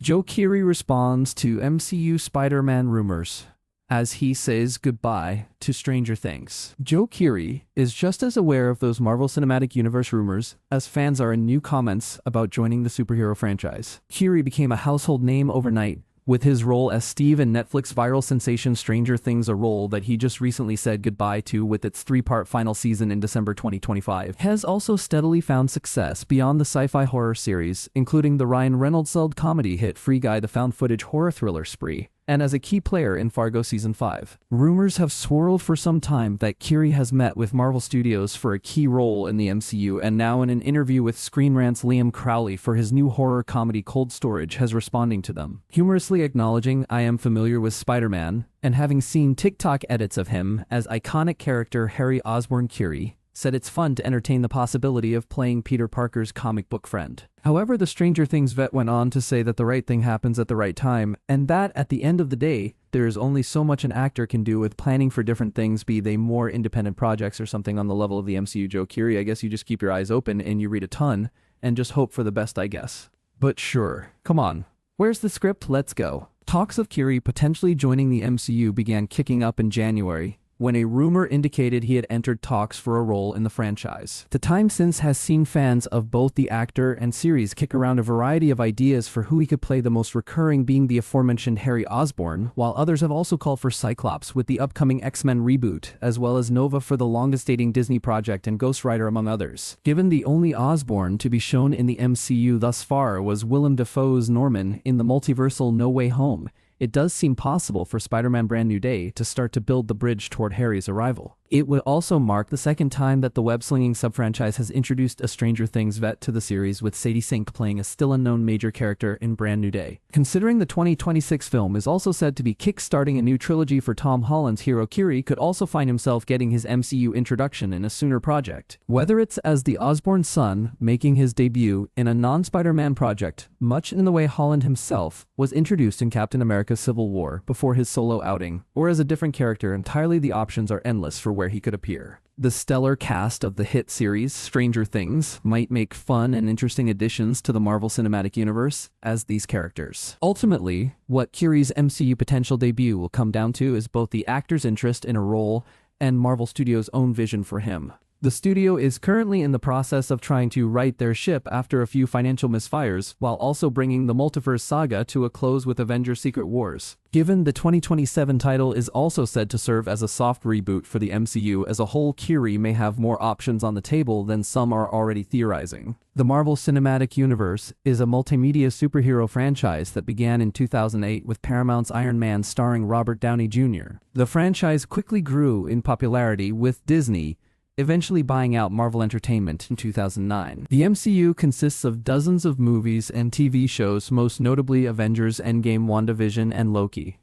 Joe Keery responds to MCU Spider-Man rumors as he says goodbye to Stranger Things. Joe Keery is just as aware of those Marvel Cinematic Universe rumors as fans are in new comments about joining the superhero franchise. Keery became a household name overnight with his role as Steve in Netflix viral sensation Stranger Things, a role that he just recently said goodbye to with its 3-part final season in December 2025. Has also steadily found success beyond the sci-fi horror series, including the Ryan Reynolds-led comedy hit Free Guy, the found-footage horror thriller Spree, and as a key player in Fargo Season 5. Rumors have swirled for some time that Keery has met with Marvel Studios for a key role in the MCU, and now in an interview with Screen Rant's Liam Crowley for his new horror comedy Cold Storage has responding to them, humorously acknowledging, "I am familiar with Spider-Man," and having seen TikTok edits of him as iconic character Harry Osborn Keery, said it's fun to entertain the possibility of playing Peter Parker's comic book friend. However, the Stranger Things vet went on to say that the right thing happens at the right time, and that, at the end of the day, there is only so much an actor can do with planning for different things, be they more independent projects or something on the level of the MCU. Joe Keery, I guess you just keep your eyes open and you read a ton, and just hope for the best, I guess. But sure, come on. Where's the script? Let's go. Talks of Keery potentially joining the MCU began kicking up in January, when a rumor indicated he had entered talks for a role in the franchise. The time since has seen fans of both the actor and series kick around a variety of ideas for who he could play, the most recurring being the aforementioned Harry Osborn, while others have also called for Cyclops with the upcoming X-Men reboot, as well as Nova for the longest-dating Disney project and Ghost Rider, among others. Given the only Osborn to be shown in the MCU thus far was Willem Dafoe's Norman in the multiversal No Way Home, it does seem possible for Spider-Man Brand New Day to start to build the bridge toward Harry's arrival. It would also mark the second time that the web-slinging sub-franchise has introduced a Stranger Things vet to the series, with Sadie Sink playing a still-unknown major character in Brand New Day. Considering the 2026 film is also said to be kick-starting a new trilogy for Tom Holland's hero, Keery could also find himself getting his MCU introduction in a sooner project. Whether it's as the Osborn son making his debut in a non-Spider-Man project, much in the way Holland himself was introduced in Captain America Civil War before his solo outing, or as a different character entirely, the options are endless for where he could appear. The stellar cast of the hit series Stranger Things might make fun and interesting additions to the Marvel Cinematic Universe as these characters. Ultimately, what Keery's MCU potential debut will come down to is both the actor's interest in a role and Marvel Studios' own vision for him. The studio is currently in the process of trying to right their ship after a few financial misfires, while also bringing the multiverse saga to a close with Avengers Secret Wars. Given the 2027 title is also said to serve as a soft reboot for the MCU as a whole, Keery may have more options on the table than some are already theorizing. The Marvel Cinematic Universe is a multimedia superhero franchise that began in 2008 with Paramount's Iron Man starring Robert Downey Jr. The franchise quickly grew in popularity, with Disney eventually buying out Marvel Entertainment in 2009. The MCU consists of dozens of movies and TV shows, most notably Avengers Endgame, WandaVision, and Loki.